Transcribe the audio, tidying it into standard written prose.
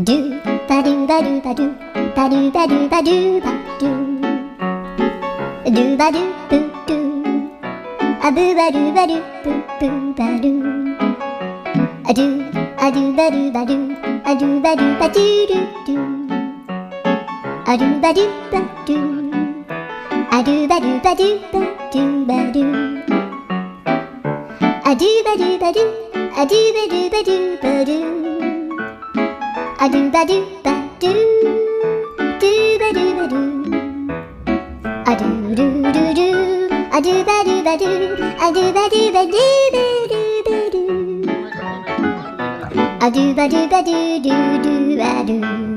do ba do ba do ba do ba do ba do ba do ba do ba do boo do a boo ba do ba do boo boo ba do a do ba do ba do a do ba do ba do do do a do ba do ba do a do ba do ba do ba do ba do a do ba do ba do a do ba do ba do ba do a do ba do ba do do ba do ba do a do do do do a do ba do ba do a do ba do ba do ba do ba do a do ba do ba do do do ba do.